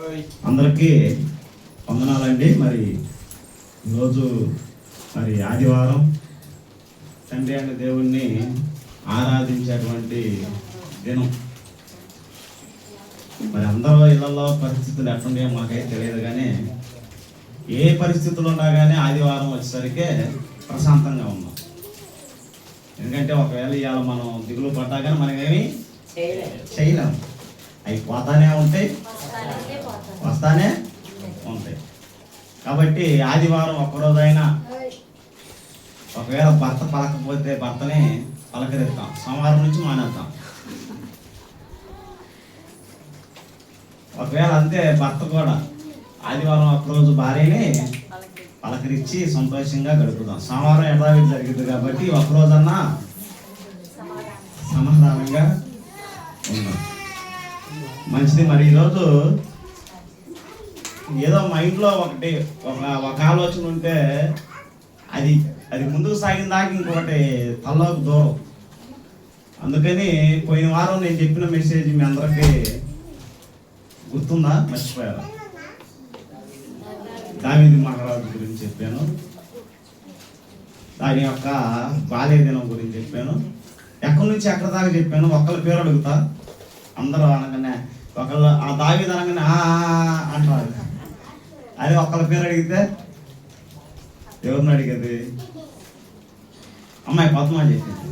అందరికీ వందనాలండి. మరి ఈరోజు మరి ఆదివారం తండ్రి అనే దేవుణ్ణి ఆరాధించేటువంటి దినం. మరి అందరూ ఇళ్లలో పరిస్థితులు ఎట్లున్నాయో మాకైతే తెలియదు, కానీ ఏ పరిస్థితులు ఉన్నా కానీ ఆదివారం వచ్చేసరికి ప్రశాంతంగా ఉన్నాం. ఎందుకంటే ఒకవేళ ఇవాళ మనం దిగులు పడ్డా కానీ మనం ఏమి చేయలేము. అవి పోతానే ఉంటాయి, వస్తానే ఉంటాయి. కాబట్టి ఆదివారం ఒక్కరోజైనా ఒకవేళ భర్త పలకపోతే భర్తని పలకరిస్తాం, సోమవారం నుంచి మానేస్తాం. ఒకవేళ అంతే భర్త కూడా ఆదివారం ఒక్కరోజు భార్యని పలకరించి సంతోషంగా గడుపుదాం. సోమవారం యథావిధి జరిగింది కాబట్టి ఒక్కరోజన్నా సమాధానంగా ఉందాం. మంచిది. మరి ఈరోజు ఏదో మైండ్లో ఒక ఆలోచన ఉంటే అది ముందుకు సాగిన దాకా ఇంకొకటి తల్లోకి దూరం. అందుకని పోయిన వారం నేను చెప్పిన మెసేజ్ మీ అందరికీ గుర్తుందా? మర్చిపోయారా? దావీదు మహారాజు గురించి చెప్పాను, దాని యొక్క బాల్య దినం గురించి చెప్పాను. ఎక్కడి నుంచి ఎక్కడి దాకా చెప్పాను. ఒకళ్ళ పేరు అడుగుతా, అందరూ అనగానే ఒకళ్ళు ఆ దావీదు అనగానే అంటారు. అదే ఒకళ్ళ పేరు అడిగితే ఎవరిని అడిగేది? అమ్మాయి పద్మ చెప్పింది.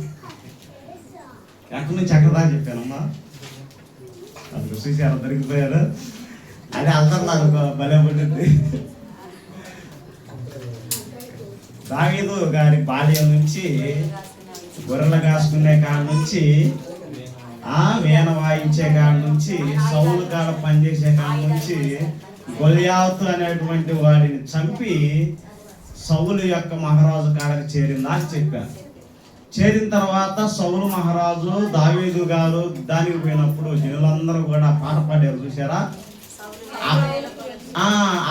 ఎక్కడి నుంచి ఎక్కడి దాకా చెప్పానమ్మా? అది చూసారు, దొరికిపోయారు. అదే అందరు నాకు భలే పడింది. దావీదు గారి బాల్యం నుంచి, గొర్రెలు కాసుకునే కాడ నుంచి, వీణ వాయించే కాడ నుంచి, సౌలు కాడ పనిచేసే కాడ నుంచి, గొలియాతు అనేటువంటి వాడిని చంపి సౌలు యొక్క మహారాజు కాడకి చేరిందా అని చెప్పాను. చేరిన తర్వాత సౌలు మహారాజు దావీదు గారు దానికి పోయినప్పుడు జనులందరూ కూడా పాట పాడారు, చూసారా?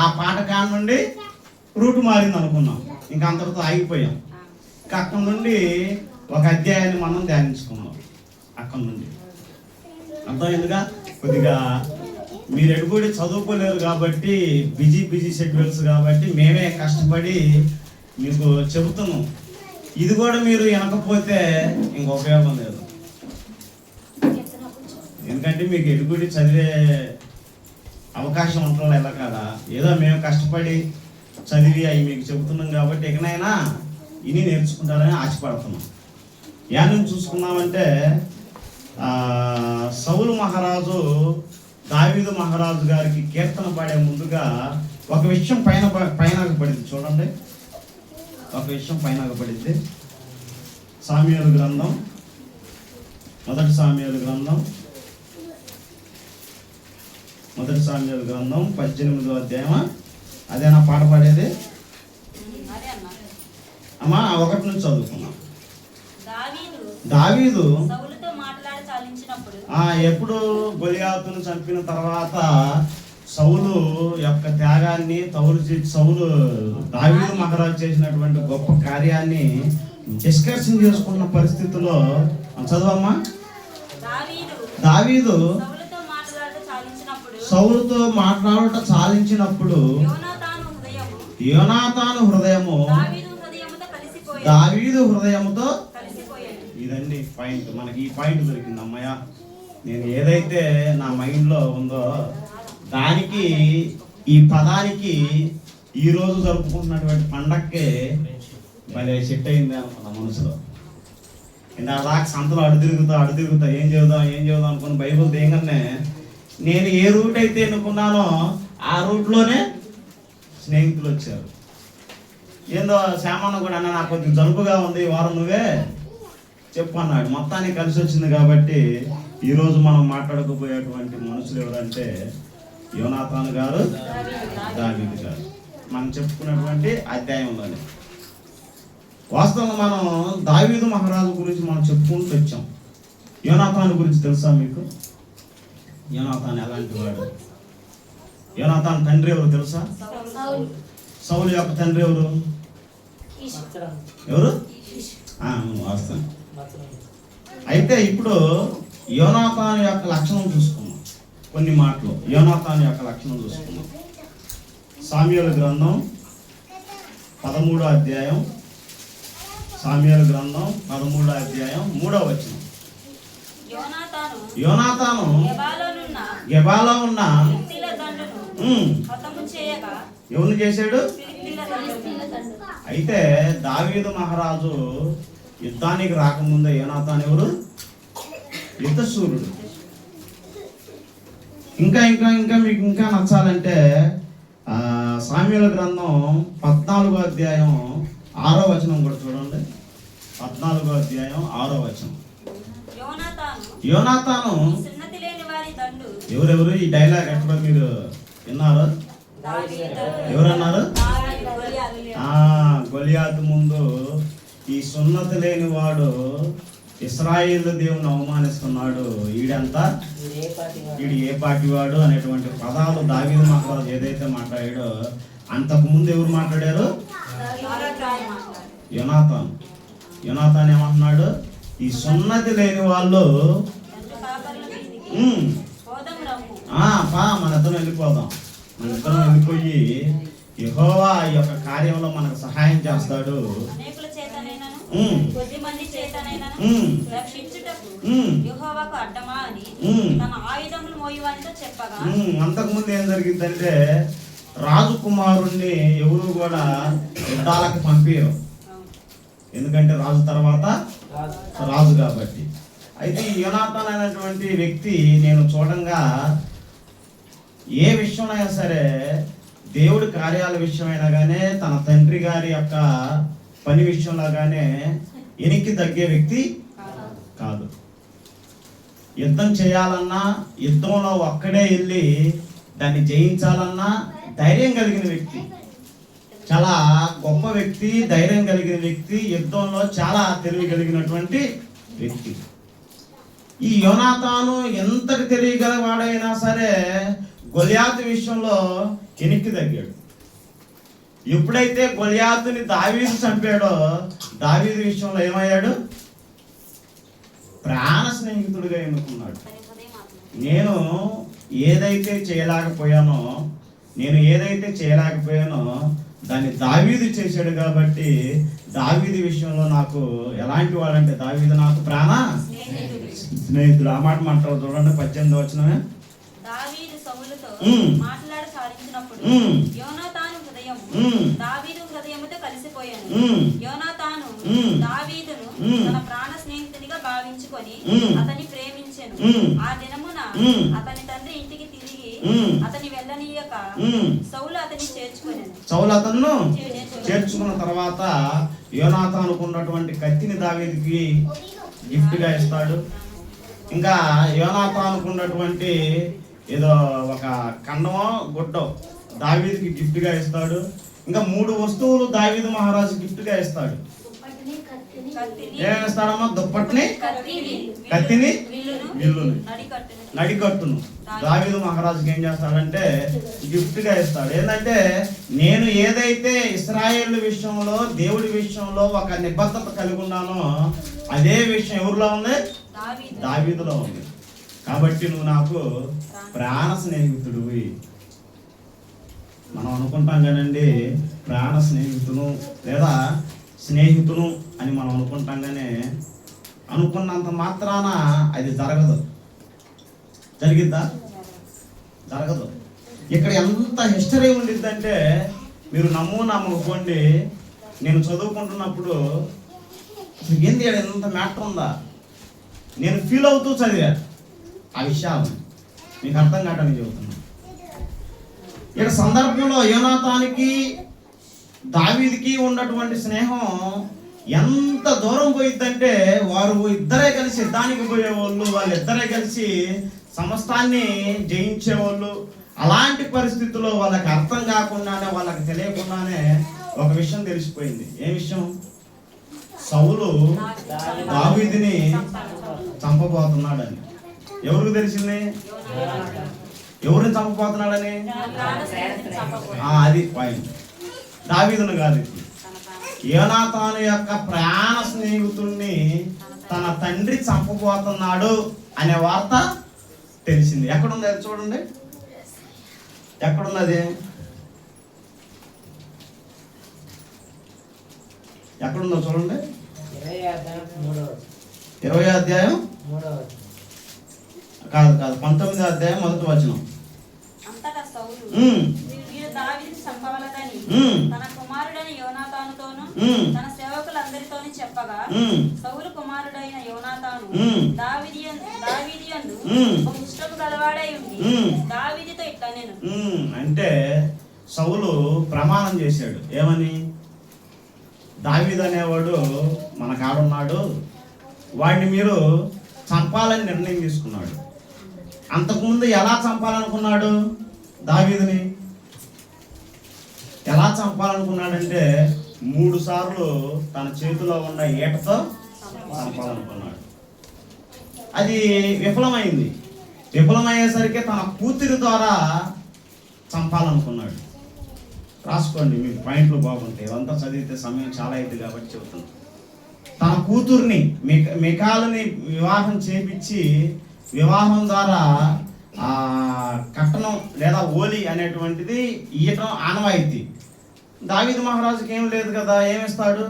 ఆ పాట కాడ నుండి రూటు మారింది అనుకున్నాం, ఇంకా అంతటితో ఆగిపోయాం. ఇంకా అక్కడి నుండి ఒక అధ్యాయాన్ని మనం ధ్యానించుకున్నాం. అక్కడి నుండి అర్థమైందిగా. కొద్దిగా మీరు ఎడుగుడి చదువుకోలేరు కాబట్టి, బిజీ షెడ్యూల్స్ కాబట్టి మేమే కష్టపడి మీకు చెబుతున్నాం. ఇది కూడా మీరు వినకపోతే ఇంక ఉపయోగం లేదు. ఎందుకంటే మీకు ఎడుగుడి చదివే అవకాశం ఉంటుందా ఎలా కదా? ఏదో మేము కష్టపడి చదివి అవి మీకు చెబుతున్నాం కాబట్టి ఎక్కడైనా ఇని నేర్చుకుంటారని ఆశపడుతున్నాం. యానం చూసుకున్నామంటే సౌలు మహారాజు దావీదు మహారాజు గారికి కీర్తన పాడే ముందుగా ఒక విషయం పైన పడింది. చూడండి, ఒక విషయం పైన పడింది. సామ్యూయేలు గ్రంథం, మొదటి సామ్యూయేలు గ్రంథం 18వ అధ్యాయం. అదేనా పాట పాడేది? అమ్మా 1 నుంచి చదువుకున్నాం. దావీదు ఎప్పుడు గొలియాతును చంపిన తర్వాత సౌలు యొక్క త్యాగాన్ని, సౌలు దావీదు మహారాజు చేసినటువంటి గొప్ప కార్యాన్ని డిస్కషన్ చేసుకున్న పరిస్థితుల్లో, చదవమ్మా. దావీదు సౌలుతో మాట్లాడట చాలించినప్పుడు యోనాతాను హృదయము దావీదు హృదయముతో. ఇదండి పాయింట్. మనకి ఈ పాయింట్ దొరికింది. అమ్మయ్య, నేను ఏదైతే నా మైండ్లో ఉందో దానికి, ఈ పదానికి ఈరోజు జరుపుకుంటున్నటువంటి పండక్కే భలే సెట్ అయింది అనుకున్నా మనసులో. ఇందాక సంతలో అడు తిరుగుతా ఏం చదువుదాం అనుకుని బైబుల్ దేగానే నేను ఏ రూట్ అయితే ఎన్నుకున్నానో ఆ రూట్లోనే స్నేహితులు వచ్చారు. ఏందో శ్యామన్న కూడా అన్న నాకు కొంచెం జలుబుగా ఉంది, వారం నువ్వే చెప్పు అన్నాడు. మొత్తానికి కలిసి వచ్చింది. కాబట్టి ఈరోజు మనం మాట్లాడకపోయేటువంటి మనుషులు ఎవరంటే యోనాతాను గారు, దావీదు గారు. మనం చెప్పుకున్నటువంటి అధ్యాయంలోనే వాస్తవంగా మనం దావీదు మహారాజు గురించి మనం చెప్పుకుంటూ వచ్చాం. యోనాతాను గురించి తెలుసా మీకు? యోనాతాను ఎలాంటి వాడు? యోనాతాను తండ్రి ఎవరు తెలుసా? సౌలు యొక్క తండ్రి ఎవరు? వాస్తవం. అయితే ఇప్పుడు యోనాతాను యొక్క లక్షణం చూసుకున్నాం. కొన్ని మాటలు యోనాతాను యొక్క లక్షణం చూసుకున్నాం. సామ్యూయేలు గ్రంథం 13వ అధ్యాయం, సామ్యూయేలు గ్రంథం 13వ అధ్యాయం 3వ వచనం. యోనాతాను గెబాలో ఉన్న ఎవరిని చేశాడు? అయితే దావీదు మహారాజు యుద్ధానికి రాకముందే యోనాతాను ఎవరు? యుద్ధశూరుడు. ఇంకా ఇంకా ఇంకా మీకు ఇంకా నచ్చాలంటే సామ్యూయేలు గ్రంథం 14వ అధ్యాయం 6వ వచనం కూడా చూడండి. 14వ అధ్యాయం 6వ వచనం. యోనాతాను ఎవరెవరు? ఈ డైలాగ్ ఎక్కడ మీరు విన్నారు? ఎవరన్నారు? గొలియాతు ముందు ఈ సున్నతి లేని వాడు ఇశ్రాయేలు దేవుని అవమానిస్తున్నాడు, వీడు ఏ పార్టీ వాడు అనేటువంటి పదాలు దావీదు మహారాజు ఏదైతే మాట్లాడాడో అంతకు ముందు ఎవరు మాట్లాడారు? యోనాతాను ఏమంటున్నాడు? ఈ సున్నతి లేని వాళ్ళు మన ఇద్దరం వెళ్ళిపోదాం, మన ఇద్దరం వెళ్ళిపోయి యెహోవా ఈ యొక్క కార్యంలో మనకు సహాయం చేస్తాడు. అంతకుముందు ఏం జరిగిందంటే రాజకుమారుణ్ణి ఎవరు కూడా యుద్ధాలకు పంపారు, ఎందుకంటే రాజు తర్వాత రాజు కాబట్టి. అయితే యోనాతాను అనేటువంటి వ్యక్తి నేను చూడంగా ఏ విషయంలో అయినా సరే, దేవుడి కార్యాల విషయమైనా కానీ, తన తండ్రి గారి యొక్క పని విషయంలో కానీ ఎనికి తగ్గే వ్యక్తి కాదు. యుద్ధం చేయాలన్నా, యుద్ధంలో ఒక్కడే వెళ్ళి దాన్ని జయించాలన్నా ధైర్యం కలిగిన వ్యక్తి, చాలా గొప్ప వ్యక్తి, ధైర్యం కలిగిన వ్యక్తి, యుద్ధంలో చాలా తెలివి కలిగినటువంటి వ్యక్తి. ఈ యోనాతాను ఎంతటి తెలియగలవాడైనా సరే గొలియాతు విషయంలో వెనక్కి తగ్గాడు. ఎప్పుడైతే గొలియాతుని దావీదు చంపాడో దావీదు విషయంలో ఏమయ్యాడు? ప్రాణ స్నేహితుడిగా ఎన్నుకున్నాడు. నేను ఏదైతే చేయలేకపోయానో దాన్ని దావీదు చేశాడు కాబట్టి దావీదు విషయంలో నాకు ఎలాంటి వాడంటే దావీదు నాకు ప్రాణ స్నేహితుడు. ఆ మాట మాట్లాడు చూడండి, 18వ వచనమే. దావీదు సౌలుతో మాట్లాడసాగించినప్పుడు యోనాతాను హృదయం దావీదు హృదయముతో కలిసిపోయాను. యోనాతాను దావీదును తన ప్రాణ స్నేహితునిగా భావించుకొని అతన్ని ప్రేమించెను. ఆ దినమున అతని తండ్రి ఇంటికి తిరిగి అతని వెళ్ళనీయక సౌలు అతన్ని చేర్చుకున్న తర్వాత యోనాతానుకు ఉన్నటువంటి కత్తిని దావీదుకి గిఫ్ట్ గా ఇస్తాడు. ఇంకా యోనాతానుకు ఉన్నటువంటి ఏదో ఒక కండమో గుడ్డో దావీదుకి గిఫ్ట్ గా ఇస్తాడు. ఇంకా 3 వస్తువులు దావీదు మహారాజు గిఫ్ట్ గా ఇస్తాడు. ఏమేస్తాడమ్మా? దుప్పటిని, కత్తిని, విల్లుని, నడికట్టును దావీదు మహారాజుకి ఏం చేస్తాడంటే గిఫ్ట్ గా ఇస్తాడు. ఏంటంటే నేను ఏదైతే ఇశ్రాయేలు విషయంలో, దేవుడి విషయంలో ఒక నిబద్ధత కలిగి ఉన్నానో అదే విషయం ఎవరిలో ఉంది? దావీదులో ఉంది. కాబట్టి నువ్వు నాకు ప్రాణ స్నేహితుడివి. మనం అనుకుంటాం కదండి ప్రాణ స్నేహితును లేదా స్నేహితును అని మనం అనుకుంటాం, కానీ అనుకున్నంత మాత్రాన అది జరగదు. జరిగిద్దా? జరగదు. ఇక్కడ ఎంత హిస్టరీ ఉండిద్దంటే మీరు నమ్మకపోండి, నేను చదువుకుంటున్నప్పుడు ఏంది ఎంత మ్యాటర్ ఉందా నేను ఫీల్ అవుతూ చదివా ఆ విషయాలు. మీకు అర్థం కావడానికి చెబుతున్నా. ఇక్కడ సందర్భంలో యోనాతానికి దావీదుకి ఉన్నటువంటి స్నేహం ఎంత దూరం పోయిద్దంటే వారు ఇద్దరే కలిసి యుద్ధానికి పోయేవాళ్ళు, వాళ్ళిద్దరే కలిసి సమస్తాన్ని జయించేవాళ్ళు. అలాంటి పరిస్థితుల్లో వాళ్ళకి అర్థం కాకుండానే, వాళ్ళకి తెలియకుండానే ఒక విషయం తెలిసిపోయింది. ఏ విషయం? సౌలు దావీదుని చంపబోతున్నాడని. ఎవరికి తెలిసింది? ఎవరిని చంపబోతున్నాడని? అది పాయింట్. దావీదును కాదు, యోనాతాను యొక్క ప్రాణ స్నేహితుడిని తన తండ్రి చంపబోతున్నాడు అనే వార్త తెలిసింది. ఎక్కడుంది అది చూడండి, ఎక్కడున్నది, ఎక్కడుందో చూడండి. 20వ అధ్యాయం కాదు 19వ అధ్యాయం 1వ వచనం. అంతటా సౌలు వీరు దావీదును చంపవలదని తన కుమారుడైన యోనాతానుతోను తన సేవకులందరితోని చెప్పగా సౌలు కుమారుడైన యోనాతాను దావీదుయందు ఇష్టము గలవాడై ఉండి దావీదుతో ఇట్లా నేను అంటే సౌలు ప్రమాణం చేశాడు. ఏమని? దావీదు అనేవాడు మన కాడున్నాడు, వాడిని మీరు చంపాలని నిర్ణయం తీసుకున్నాడు. అంతకుముందు ఎలా చంపాలనుకున్నాడు? దావీదుని ఎలా చంపాలనుకున్నాడంటే 3 సార్లు తన చేతిలో ఉన్న ఈటతో చంపాలనుకున్నాడు. అది విఫలమైంది. విఫలమయ్యేసరికి తన కూతురి ద్వారా చంపాలనుకున్నాడు. రాసుకోండి, మీకు పాయింట్లు బాగుంటాయి. ఇదంతా చదివితే సమయం చాలా అయింది కాబట్టి చెబుతున్నాను. తన కూతుర్ని మికాలుని వివాహం చేపించి వివాహం ద్వారా కట్నం లేదా ఓలి అనేటువంటిది ఇయ్యటం ఆనవాయితీ. దావీదు మహారాజుకి ఏం లేదు కదా, ఏమిస్తాడు?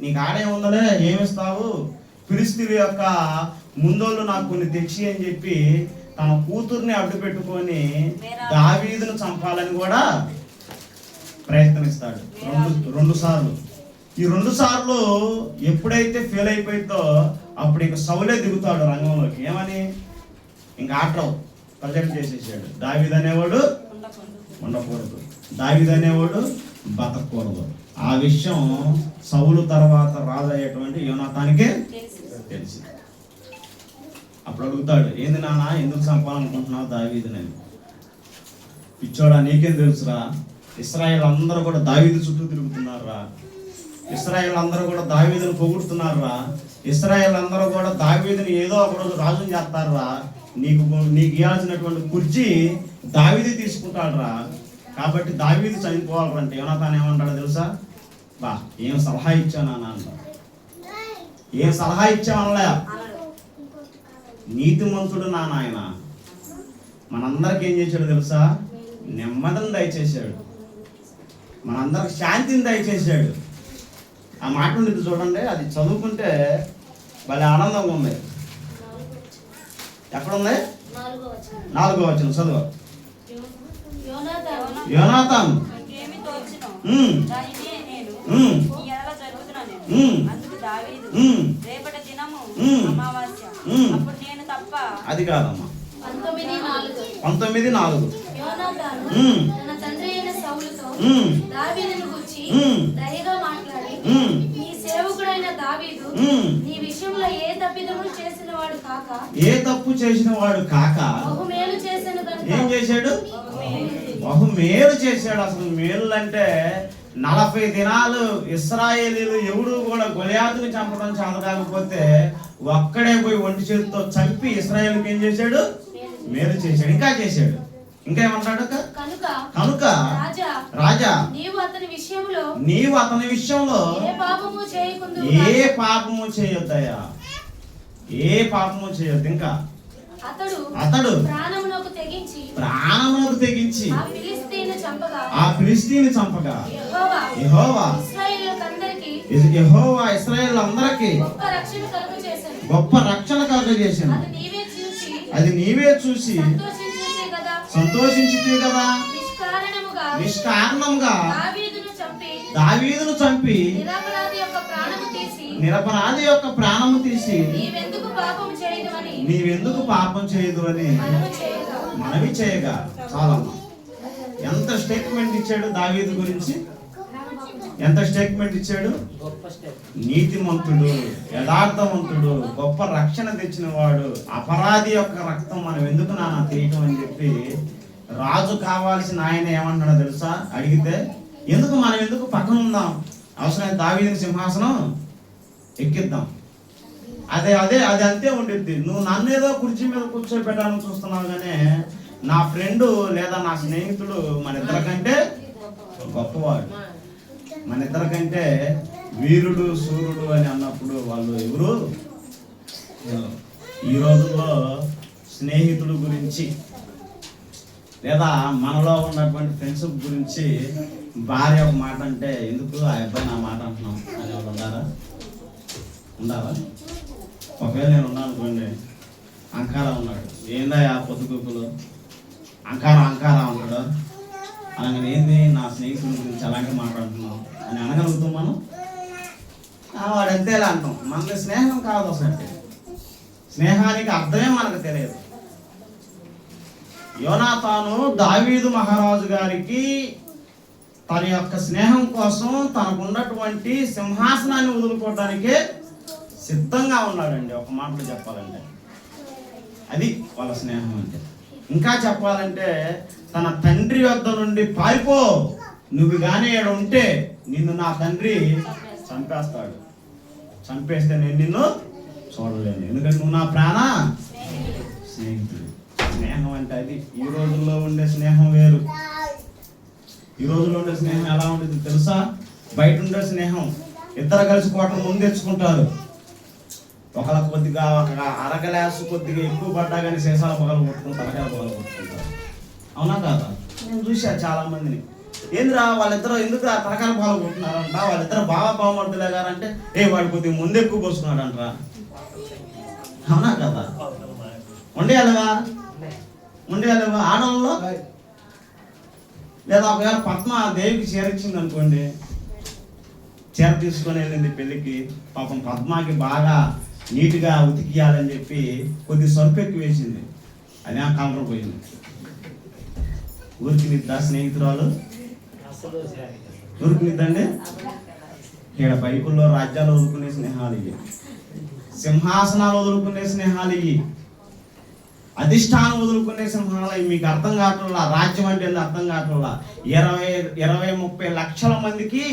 నీకు ఆడే ఉందలే, ఏమిస్తావు? ఫిలిష్తీయుల యొక్క ముందోళ్ళు నాకు కొన్ని తెచ్చి అని చెప్పి తన కూతుర్ని అడ్డు పెట్టుకొని దావీదును చంపాలని కూడా ప్రయత్నిస్తాడు. 2 సార్లు. ఈ 2 సార్లు ఎప్పుడైతే ఫెయిల్ అయిపోయిందో అప్పుడు ఇక సౌలే దిగుతాడు రంగంలోకి. ఏమని? ఇంకా ఆటలు ప్రజెంట్ చేసేసాడు. దావీదు అనేవాడు ఉండకూడదు, దావీదు అనేవాడు బతకూడదు. ఆ విషయం సౌలు తర్వాత రాజు అయ్యేటువంటి యోనాతానికే తెలిసి అప్పుడు అడుగుతాడు, ఏంది నాన్న, ఎందుకు చంపాలనుకుంటున్నావు దావీదుని? పిచ్చోడా, నీకేం తెలుసురా? ఇశ్రాయేల్ అందరూ కూడా దావీదు చుట్టూ తిరుగుతున్నారా? ఇశ్రాయేల్ అందరూ కూడా దావీదును పొగుడుతున్నారా? ఇశ్రాయేల్ అందరూ కూడా దావీదుని ఏదో ఒక రోజు రాజుని చేస్తారా? నీకు ఇవ్వాల్సినటువంటి కుర్చీ దావీదు తీసుకుంటాడురా. కాబట్టి దావీదు చనిపోవాలంటే యోనాతాను ఏమంటాడో తెలుసా? బా, ఏం సలహా ఇచ్చానా నాన్న, ఏం సలహా ఇచ్చావనలే, నీతిమంతుడు నా నాయన. మనందరికి ఏం చేశాడు తెలుసా? నెమ్మదిని దయచేశాడు, మనందరికి శాంతిని దయచేశాడు. ఆ మాట ఉండేది చూడండి, అది చదువుకుంటే భలే ఆనందంగా ఉంది. ఎక్కడుంది? 4వ వచనం చదువు. యోనాతాను అది కాదమ్మా, 19:4 ఏ తప్పు చేసిన వాడు కాక ఏం చేశాడు? బహుమేలు చేశాడు. అసలు మేలు అంటే 40 దినాలు ఇశ్రాయేలీలు ఎవడు కూడా గొలియాతుని చంపడం చాలకపోతే ఒక్కడే పోయి ఒంటి చేతితో చంపి ఇశ్రాయేలుకి ఏం చేశాడు? మేలు చేశాడు. ఇంకా చేశాడు. ఇంకా ఏమంటాడు? కనుక రాజా నీవు అతని విషయంలో ఏ పాపము చేయొద్దయా, ఏ పాపము చేయొద్దు. ఇంకా అతడు ప్రాణమునకు తెగించి ఆ ఫిలిష్తీయుని చంపగా యెహోవా ఇశ్రాయేలులందరికీ గొప్ప రక్షణ కలుగజేశాను. అది నీవే చూసి సంతోషించితే కదా. నిష్కారణముగా దావీదును చంపి నిరపరాధి యొక్క ప్రాణము తీసి నీవెందుకు పాపం చేయదు అని మనవి చేయగా. చాలా ఎంత స్టేట్మెంట్ ఇచ్చాడు దావీదు గురించి, ఎంత స్టేట్మెంట్ ఇచ్చాడు? నీతిమంతుడు, యథార్థవంతుడు, గొప్ప రక్షణ తెచ్చిన వాడు, అపరాధి యొక్క రక్తం మనం ఎందుకు నాన్న తీయటం అని చెప్పి రాజు కావాల్సిన ఆయన ఏమంటున్నాడో తెలుసా? అడిగితే ఎందుకు మనం ఎందుకు పక్కన ఉందాం, అవసరమైన దావీదుని సింహాసనం ఎక్కిద్దాం. అది అంతే ఉండిద్ది. నువ్వు నన్నేదో కుర్చీ మీద కూర్చోబెట్టాలని చూస్తున్నావు, కానీ నా ఫ్రెండ్ లేదా నా స్నేహితుడు మన ఇద్దరికంటే గొప్పవాడు, మన ఇద్దరికంటే వీరుడు సూర్యుడు అని అన్నప్పుడు వాళ్ళు ఎవరు? ఈ రోజుల్లో స్నేహితుల గురించి లేదా మనలో ఉన్నటువంటి ఫ్రెండ్షిప్ గురించి భార్య ఒక మాట అంటే ఎందుకు ఆ అబ్బాయి నా మాట అంటున్నాం అని వాళ్ళు ఉండాలా? ఒకవేళ నేను ఉన్నాను అనుకోండి, అంకారా ఉన్నాడు, ఏందా ఆ పొద్దుగుప్పులు అంకారా ఉంటాడు అనగానే ఏంది నా స్నేహితుల గురించి అలాంటి మాట్లాడుతున్నాం అని అనగలుగుతాం మనం? వాడంతే ఇలా అంటాం. మనకి స్నేహం కాదు అసలు. స్నేహానికి అర్థమే మనకు తెలియదు. యోనాతాను దావీదు మహారాజు గారికి తన యొక్క స్నేహం కోసం తనకున్నటువంటి సింహాసనాన్ని వదులుకోవడానికే సిద్ధంగా ఉన్నాడండి. ఒక మాటలో చెప్పాలంటే అది వాళ్ళ స్నేహం అంటే. ఇంకా చెప్పాలంటే తన తండ్రి వద్ద నుండి పారిపో, నువ్వు కానీ ఇక్కడ ఉంటే నిన్ను నా తండ్రి చంపేస్తాడు, చంపేస్తే నేను నిన్ను చూడలేను, ఎందుకంటే నువ్వు నా ప్రాణ స్నేహితుడు. స్నేహం అంటే అది. ఈ రోజుల్లో ఉండే స్నేహం వేరు. ఈ రోజుల్లో ఉండే స్నేహం ఎలా ఉండేది తెలుసా? బయట ఉండే స్నేహం ఇద్దరు కలిసి కోటం ముందు తెచ్చుకుంటారు. ఒకళ్ళ కొద్దిగా ఒక అరగలేసు కొద్దిగా ఎక్కువ పడ్డా కానీ సీసాల పొగలు కొట్టుకుని తలకాయ పొగలు కొట్టుకుంటారు. అవునా కాదా? నేను చూసా చాలా మందిని. ఏంద్రా వాళ్ళిద్దరు ఎందుకు తలకాయ పొగలు కొట్టుకున్నారంట, వాళ్ళిద్దరు బాగా బాగుమడుతులే గారంటే వాడు కొద్దిగా ముందు ఎక్కువ పోసుకున్నాడు అంటారా? అవునా కదా? ఉండేయాలివా ఆడవాళ్ళలో? లేదా ఒకవేళ పద్మ దేవికి చేరిచ్చింది అనుకోండి, చీర తీసుకొని వెళ్ళింది పెళ్ళికి, పాపం పద్మకి బాగా నీట్గా ఉతికియాలని చెప్పి కొద్ది సరుకు ఎక్కువ వేసింది, అది ఆ కలర్ పోయింది. ఊరికి నిద్దా స్నేహితురాలు? ఊరికి నిద్దండి. ఇక్కడ బైకుల్లో రాజ్యాలు వదులుకునే స్నేహాలు ఇవి, సింహాసనాలు వదులుకునే స్నేహాలు ఇవి, అధిష్టానం వదులుకునే సింహాలు. మీకు అర్థం కావట్లా రాజ్యం అంటే అర్థం కావట్లా. 20-30 లక్షల మందికి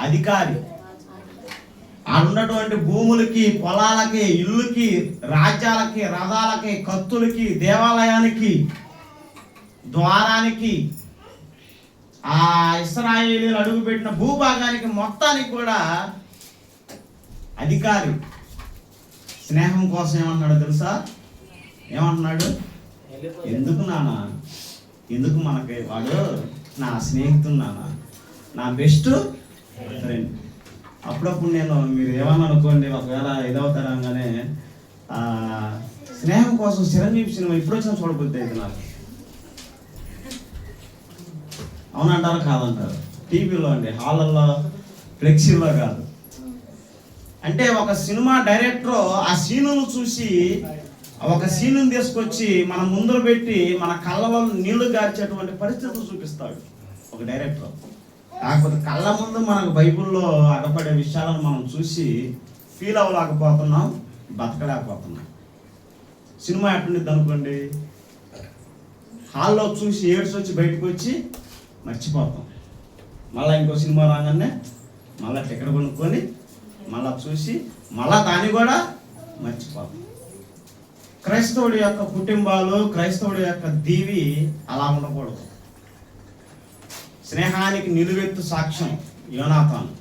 అధికారి, ఆడున్నటువంటి భూములకి, పొలాలకి, ఇల్లుకి, రాజ్యాలకి, రథాలకి, కత్తులకి, దేవాలయానికి, ద్వారానికి, ఆ ఇశ్రాయేలీయులు అడుగుపెట్టిన భూభాగానికి మొత్తానికి కూడా అధికారి. స్నేహం కోసం ఏమన్నాడు తెలుసా? ఏమంటున్నాడు? ఎందుకు నానా, ఎందుకు మనకి వాడు నా స్నేహితుడు నానా, నా బెస్ట్ ఫ్రెండ్. అప్పుడప్పుడు నేను, మీరు ఏమన్నా అనుకోండి, ఒకవేళ ఇదవుతారనగానే స్నేహం కోసం చిరంజీవి సినిమా ఇప్పుడు వచ్చినా చూడబుద్ధి అయితే నాకు. అవునంటారు కాదంటారు? టీవీలో అండి, హాళ్ళల్లో, ఫ్లెక్సీలో కాదు. అంటే ఒక సినిమా డైరెక్టర్ ఆ సీనును చూసి ఒక సీనుని తీసుకొచ్చి మన ముందర పెట్టి మన కళ్ళలో నీళ్లు గార్చేటువంటి పరిస్థితులు చూపిస్తాడు ఒక డైరెక్టర్. కాకపోతే కళ్ళ ముందు మనకు బైబిల్లో అగపడే విషయాలను మనం చూసి ఫీల్ అవ్వలేకపోతున్నాం, బతకలేకపోతున్నాం. సినిమా ఎట్టుండిద్ది అనుకోండి, హాల్లో చూసి ఏడ్స్ వచ్చి బయటకు వచ్చి మర్చిపోతాం. మళ్ళీ ఇంకో సినిమా రాగానే మళ్ళీ టికెట్ కొనుక్కొని మళ్ళీ చూసి మళ్ళా దాన్ని కూడా మర్చిపోతాం. క్రైస్తవుడి యొక్క కుటుంబాలు, క్రైస్తవుడి యొక్క దీవి అలా ఉండకూడదు. స్నేహానికి నిలువెత్తు సాక్ష్యం యోనాతాను,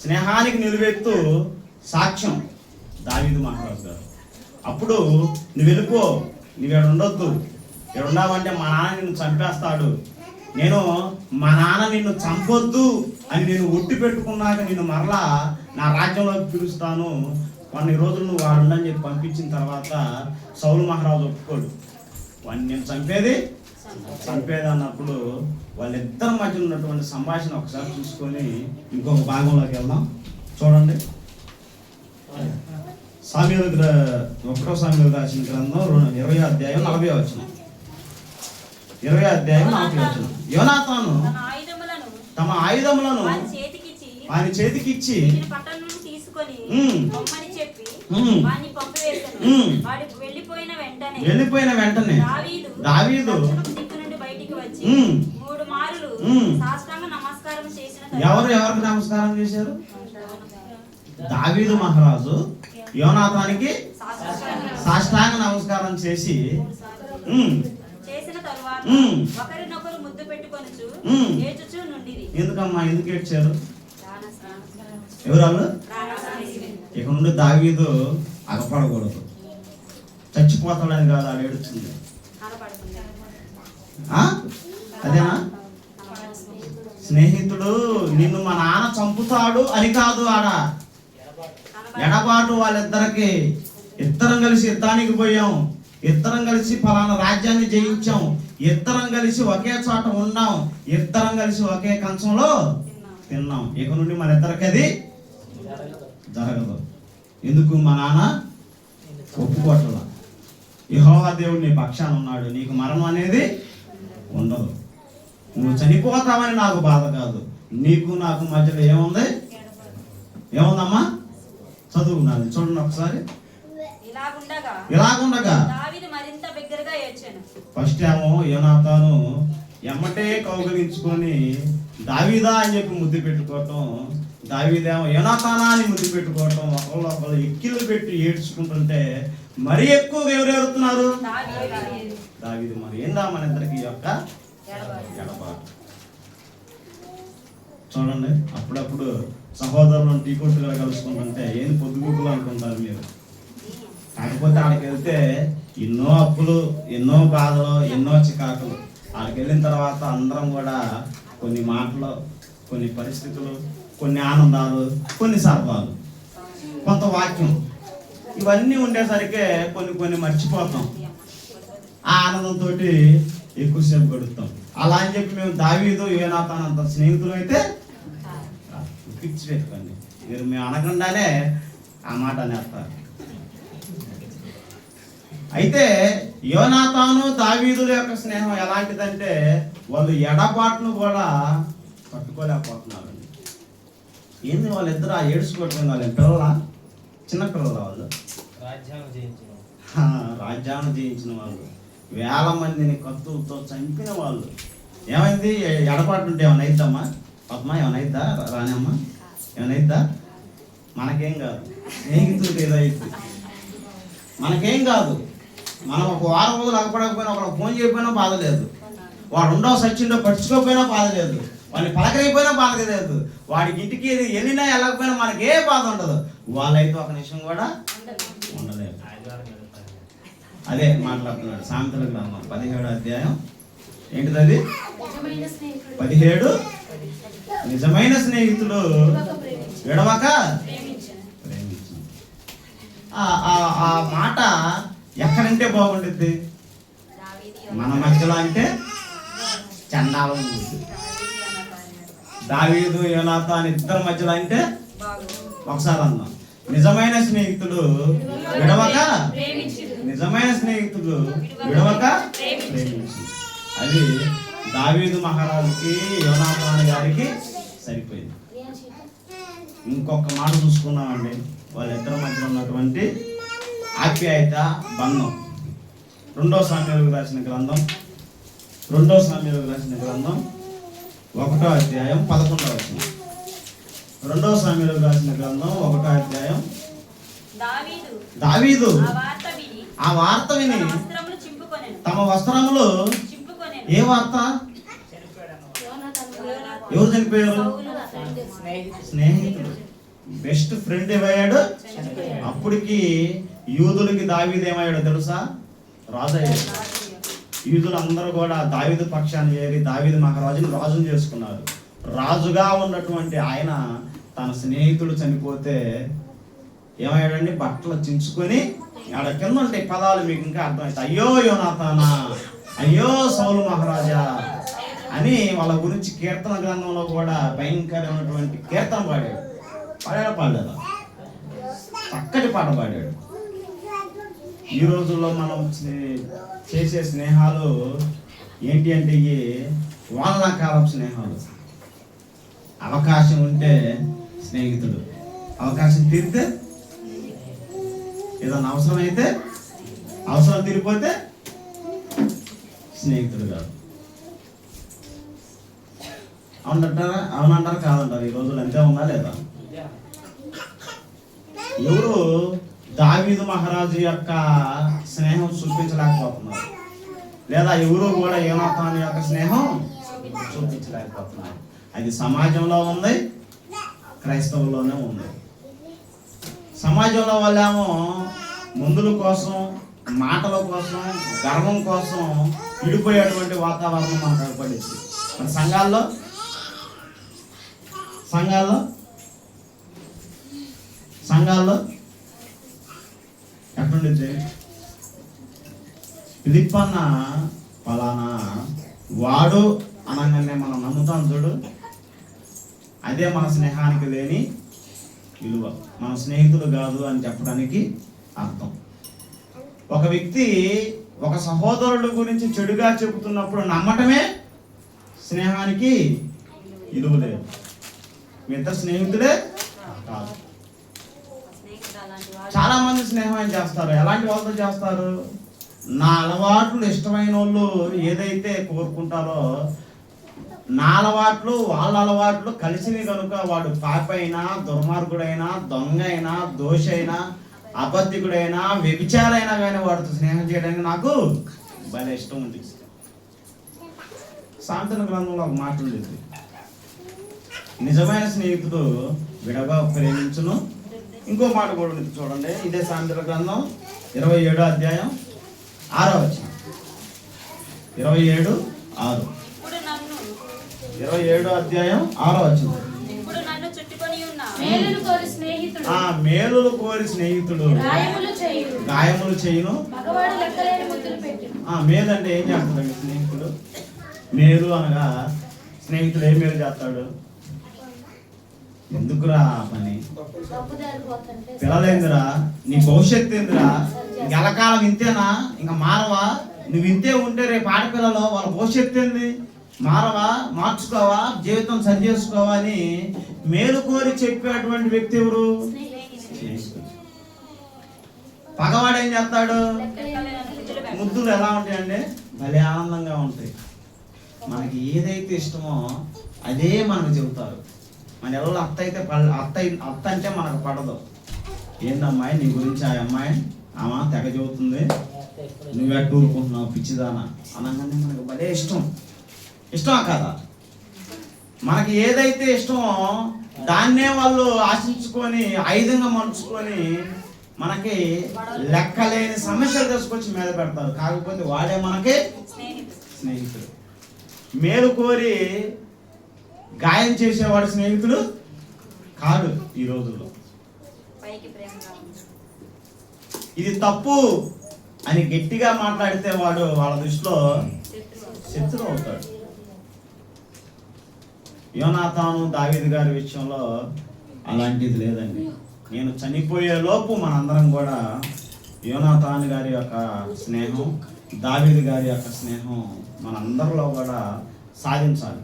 స్నేహానికి నిలువెత్తు సాక్ష్యం దావీదు మహారాజు గారు. అప్పుడు నువ్వు వెళ్ళిపో, నువ్వు ఇక్కడ ఉండొద్దు, ఇక్కడ ఉన్నావంటే మా నాన్న నిన్ను చంపేస్తాడు, నేను మా నాన్న నిన్ను చంపొద్దు అని నేను ఒట్టి పెట్టుకున్నాక నిన్ను మరలా నా రాజ్యంలోకి పిలుస్తాను, కొన్ని రోజులు నువ్వు వాడుండని చెప్పి పంపించిన తర్వాత సౌలు మహారాజు ఒప్పుకోడు, వాడిని నేను చంపేది అన్నప్పుడు వాళ్ళిద్దరి మధ్య ఉన్నటువంటి సంభాషణ ఒకసారి చూసుకొని ఇంకొక భాగంలోకి వెళ్దాం. చూడండి, సామ్యూయేలు 1వ సామ్యూయేలు రాసిన గ్రంథం 20వ అధ్యాయం 40వ వచనం. 20వ అధ్యాయం 40వ వచనం. యోనాతాను తమ ఆయుధములను వాని చేతికిచ్చి వెళ్ళిపోయిన వెంటనే దావీదు ఎవరికి నమస్కారం చేశారు? దావీదు మహారాజు యోనాతానికి సాష్టాంగ నమస్కారం చేసి ఎందుకమ్మా, ఎందుకు ఏడ్చారు? ఎవరు? ఇక నుండి దావీదు అగపడకూడదు. చచ్చిపోతాడని కాదు ఆడు ఏడుస్తుంది. అదేనా? స్నేహితుడు నిన్ను మా నాన్న చంపుతాడు అని కాదు, ఆడ ఎడబాటు. వాళ్ళిద్దరికి ఇద్దరం కలిసి యుద్ధానికి పోయాం, ఇద్దరం కలిసి ఫలానా రాజ్యాన్ని జయించాం, ఇద్దరం కలిసి ఒకే చోట ఉన్నాం, ఇద్దరం కలిసి ఒకే కంచంలో తిన్నాం. ఇక నుండి మన ఇద్దరికి అది జరగదు. ఎందుకు? మా నాన్న ఒప్పుకోవట్ల. యెహోవా దేవుడు నీ పక్షాన ఉన్నాడు, నీకు మరణం అనేది ఉండదు. నువ్వు చనిపోతావని నాకు బాధ కాదు, నీకు నాకు మధ్యలో ఏముందమ్మా? చదువు నాది చూడండి ఒకసారి. ఇలాగుండగా ఫస్ట్ ఏమో యోనాతాను ఎమ్మటే కౌగిలించుకొని దావీదా అని చెప్పి ముద్దు పెట్టుకోవటం, దావీదేమో యోనాతానా అని ముద్దు పెట్టుకోవటం, ఒకళ్ళు ఎక్కిళ్ళు పెట్టి ఏడ్చుకుంటుంటే మరీ ఎక్కువగా ఎవరు ఏడుతున్నారు? దావీదు. మరి ఏందా మన ఇద్దరికి యొక్క ఎడబాటు? చూడండి, అప్పుడప్పుడు సహోదరులను టీ కొట్టుగా కలుసుకుంటుంటే ఏంది పొద్దుగుకులు అనుకుంటారు మీరు. కాకపోతే ఆడికి వెళ్తే ఎన్నో అప్పులు, ఎన్నో బాధలు, ఎన్నో చికాకులు. ఆడికి వెళ్ళిన తర్వాత అందరం కూడా కొన్ని మాటలు, కొన్ని పరిస్థితులు, కొన్ని ఆనందాలు, కొన్ని సర్వాలు, కొంత వాక్యం, ఇవన్నీ ఉండేసరికి కొన్ని మర్చిపోతాం. ఆ ఆనందంతో ఎక్కువసేపు గడుపుతాం. అలా అని చెప్పి మేము దావీదు యోనాతాను అంత స్నేహితులు అయితే పిచ్చి పెట్టుకోండి మీరు. మేము అనకుండానే ఆ మాట అనేస్తారు. అయితే యోనాతాను దావీదుల యొక్క స్నేహం ఎలాంటిదంటే వాళ్ళు ఎడబాటును కూడా తట్టుకోలేకపోతున్నారండి. ఏంది వాళ్ళిద్దరు ఆ ఏడ్చుకోవటం? వాళ్ళ పిల్లల చిన్న పిల్లల వాళ్ళు రాజ్యాన్ని జయించిన వాళ్ళు, వేల మందిని కత్తులతో చంపిన వాళ్ళు. ఏమైంది? ఎడబాటు ఉంటే ఏమైనా అయిద్దమ్మా? పద్మ ఏమైనా అయిద్దా? రానమ్మా ఏమైనా అయిద్దా? మనకేం కాదు, స్నేహితుడికి ఏదో అయిద్ది. మనకేం కాదు. మనం ఒక వారం రోజులు అగపడకపోయినా, ఒకళ్ళకి ఫోన్ చేయకపోయినా బాధ లేదు, వాడు ఉండో సచ్చిండో పట్టించుకోకపోయినా బాధ లేదు, వాడిని పలకరైపోయినా బాధ లేదు, వాడికి ఇంటికి వెళ్ళినా వెళ్ళకపోయినా మనకి ఏ బాధ ఉండదు. వాళ్ళైతే ఒక నిమిషం కూడా ఉండలేదు. అదే మాట్లాడుతున్నాడు సామెతల గ్రంథం 17వ అధ్యాయం. ఏంటిది? 17. నిజమైన స్నేహితుడు విడవక ప్రేమించు. ఆ మాట ఎక్కడంటే బాగుంటుంది? మన మధ్యలో అంటే చండాలం. దావీదు యోనాతాను ఇద్దరి మధ్యలో అంటే ఒకసారి అన్నాం, నిజమైన స్నేహితుడు విడవక, నిజమైన స్నేహితుడు విడవక ప్రేమించు. అది దావీదు మహారాజుకి యోనాతాను గారికి సరిపోయింది. ఇంకొక మాట చూసుకున్నామండి, వాళ్ళిద్దరి మధ్య ఉన్నటువంటి ఆప్యాయత, బంధం. 2 సామ్యూయేలు రాసిన గ్రంథం 1వ అధ్యాయం 11వ వచనం. 2 సామ్యూయేలు రాసిన గ్రంథం 1వ అధ్యాయం. దావీదు ఆ వార్త విని తమ వస్త్రములు, ఏ వార్త? ఎవరు చనిపోయారు? స్నేహితుడు, బెస్ట్ ఫ్రెండ్ ఏమయ్యాడు? అప్పటికి యూదులకి దావీదు ఏమయ్యాడో తెలుసా? రాజు అయ్యాడు. యూదులు అందరూ కూడా దావీదు పక్షాన్ని చేరి దావీదు మహారాజుని రాజును చేసుకున్నారు. రాజుగా ఉన్నటువంటి ఆయన తన స్నేహితుడు చనిపోతే ఏమయ్యాడండి? బట్టలు చించుకొని, ఆడ కింద ఉంటాయి పదాలు, మీకు ఇంకా అర్థమవుతాయి. అయ్యో యోనాతానా, అయ్యో సౌలు మహారాజా అని వాళ్ళ గురించి కీర్తన గ్రంథంలో కూడా భయంకరమైనటువంటి కీర్తన పాడాడు. చక్కటి పాట పాడాడు. ఈ రోజుల్లో మనం చేసే స్నేహాలు ఏంటి అంటే ఇవి వానాకాలం స్నేహాలు. అవకాశం ఉంటే స్నేహితుడు, అవకాశం తీరితే, ఏదైనా అవసరం అయితే, అవసరం తీరిపోతే స్నేహితుడు కాదు. అవునంటారా కాదంటారు? ఈ రోజులు అంతే ఉందా లేదా? ఎవరు దావీదు మహారాజు యొక్క స్నేహం చూపించలేకపోతున్నారు, లేదా ఎవరు కూడా యోనాతాను యొక్క స్నేహం చూపించలేకపోతున్నారు. అది సమాజంలో ఉంది, క్రైస్తవుల్లోనే ఉంది. సమాజంలో వాళ్ళేమో మందుల కోసం, మాటల కోసం, గర్వం కోసం విడిపోయేటువంటి వాతావరణం మనకు ఏర్పడింది. మన సంఘాల్లో ఎట్లుండిద్ది? ఫిలిప్ అన్న ఫలానా వాడు అనగానే మనం నమ్ముతాం చూడు, అదే మన స్నేహానికి లేని విలువ. మన స్నేహితుడు కాదు అని చెప్పడానికి అర్థం. ఒక వ్యక్తి ఒక సహోదరుడు గురించి చెడుగా చెబుతున్నప్పుడు నమ్మటమే స్నేహానికి విలువ లేదు. మీ ఇద్దరు స్నేహితులే కాదు. చాలా మంది స్నేహం చేస్తారు. ఎలాంటి వాళ్ళతో చేస్తారు? నా అలవాట్లు ఇష్టమైన వాళ్ళు ఏదైతే కోరుకుంటారో, నా అలవాట్లు వాళ్ళ అలవాట్లు కలిసినవి కనుక వాడు పాపైనా, దుర్మార్గుడైనా, దొంగ అయినా, దోష అయినా, అబద్ధికుడైనా, వ్యభిచారైనా కానీ వాడితో స్నేహం చేయడానికి నాకు భలే ఇష్టం ఉంది. సాంతన గ్రంథంలో ఒక మాట ఉండేది, నిజమైన స్నేహితుడు విడగా ప్రేమించును. ఇంకో మాట కూడా ఉంది చూడండి, ఇదే సాంతన గ్రంథం 27వ అధ్యాయం 6వ వచనం. 27:6. 27వ అధ్యాయం 6వ వచనం. మేలులు కోరి స్నేహితుడు గాయములు చేయును. మేలు అంటే ఏం చేస్తాడు స్నేహితుడు? మేలు అనగా స్నేహితుడు ఏం మేలు చేస్తాడు? ఎందుకురా పని, పిల్లలేందిరా, నీ భవిష్యత్తు ఏందిరా, ఇంకెలకాలం ఇంతేనా, ఇంకా మారవా, నువ్వు ఇంతే ఉంటే రేపు ఆడపిల్లలో వాళ్ళ భవిష్యత్తు ఏంది, మారవా, మార్చుకోవా, జీవితం సరి చేసుకోవా అని మేలు కోరి చెప్పేటువంటి వ్యక్తి ఎవరు? పగవాడు ఏం చేస్తాడు? ముద్దులు ఎలా ఉంటాయండి? భలే ఆనందంగా ఉంటాయి. మనకి ఏదైతే ఇష్టమో అదే మనకు చెబుతారు. మన ఎవరు అత్త అంటే మనకు పడదు. ఏందమ్మాయి నీ గురించి ఆ అమ్మాయి ఆమె తెగ చెబుతుంది, నువ్వే టూరుకుంటున్నావు పిచ్చిదానా అనగానే మనకు భలే ఇష్టమా కాదా? మనకి ఏదైతే ఇష్టమో దాన్నే వాళ్ళు ఆశించుకొని ఆయుధంగా మలుచుకొని మనకి లెక్కలేని సమస్యలు తీసుకొచ్చి మీద పెడతారు. కాకపోతే వాడే మనకి స్నేహితుడు. మేలు కోరి గాయం చేసేవాడు స్నేహితుడు కాదు ఈ రోజుల్లో. ఇది తప్పు అని గట్టిగా మాట్లాడితే వాడు వాళ్ళ దృష్టిలో శత్రువు అవుతాడు. యోనాతాను దావీదు గారి విషయంలో అలాంటిది లేదండి. నేను చనిపోయే లోపు మనందరం కూడా యోనాతాను గారి యొక్క స్నేహం, దావీదు గారి యొక్క స్నేహం మనందరిలో కూడా సాధించాలి.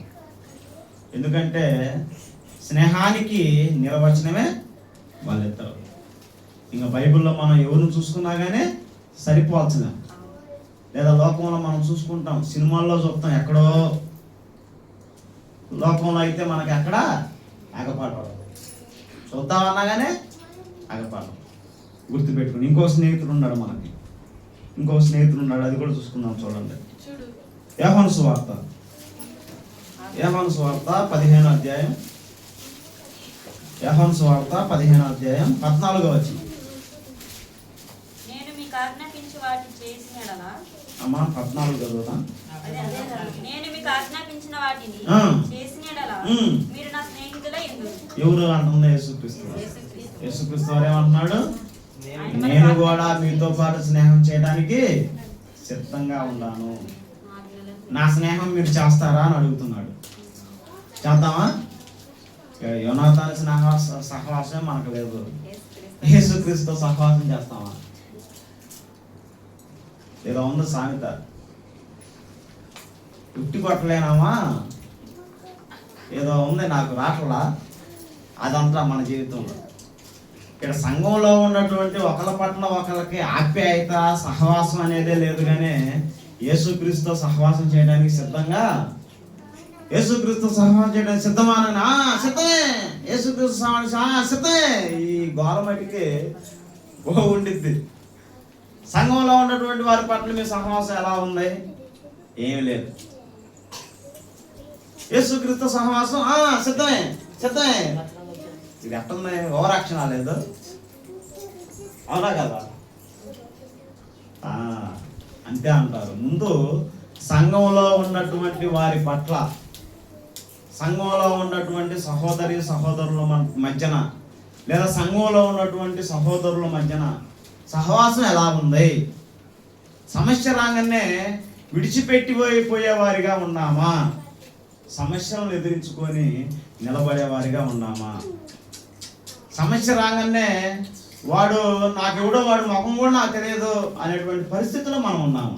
ఎందుకంటే స్నేహానికి నిర్వచనమే వాళ్ళిద్దరు. ఇంకా బైబిల్లో మనం ఎవరిని చూసుకున్నా కానీ సరిపోల్చలేం. లేదా లోకంలో మనం చూసుకుంటాం, సినిమాల్లో చూస్తాం, ఎక్కడో లోకంలో అయితే మనకి ఎక్కడ ఆగపాటం చూద్దామన్నా కానీ ఆగపాటం. గుర్తుపెట్టుకుని ఇంకో స్నేహితుడు ఉన్నాడు మనకి, అది కూడా చూసుకుందాం. చూడండి, యోహాను సువార్త 15వ అధ్యాయం 14వ వచనం. అమ్మా 14 చదువుతా. ఎవరు అంటుంది? యేసుక్రీస్తు వారు ఏమంటున్నాడు? నేను కూడా మీతో పాటు స్నేహం చేయడానికి సిద్ధంగా ఉన్నాను. నా స్నేహం మీరు చేస్తారా అని అడుగుతున్నాడు. చేద్దామా? యోనాతాను సహవాసం మనకు లేదు. యేసుక్రీస్తు సహవాసం చేస్తామా? ఏదో ఉంది సామెత, ఉట్టి కొట్టలేనామా ఏదో ఉంది, నాకు రాట్లా. అదంతా మన జీవితంలో. ఇక్కడ సంఘంలో ఉన్నటువంటి ఒకరి పట్ల ఒకరికి ఆప్యాయత, సహవాసం అనేదే లేదు. కానీ యేసుక్రీస్తు సహవాసం చేయడానికి సిద్ధంగా, యేసుక్రీస్తు సహవాసం చేయడానికి సిద్ధమానని సిద్ధమే, యేసుక్రీస్తు సిద్ధమే. ఈ గోరమటికి ఉండిద్ది. సంఘంలో ఉన్నటువంటి వారి పట్ల మీ సహవాసం ఎలా ఉంది? ఏమి లేదు. యేసుక్రీస్తు సహవాసం సిద్ధమే. ఇది ఎట్టుంది? ఓవరాక్షన్ లేదు, అవునా కదా? అంతే అంటారు. ముందు సంఘంలో ఉన్నటువంటి వారి పట్ల, సంఘంలో ఉన్నటువంటి సహోదరి సహోదరుల మధ్యన, లేదా సంఘంలో ఉన్నటువంటి సహోదరుల మధ్యన సహవాసం ఎలా ఉంది, సమస్య రాగానే విడిచిపెట్టిపోయేవారిగా ఉన్నామా, సమస్యలను ఎదిరించుకొని నిలబడేవారిగా ఉన్నామా, సమస్య రాగానే వాడు నాకెవడో వాడు ముఖం కూడా నాకు తెలియదు అనేటువంటి పరిస్థితిలో మనం ఉన్నాము.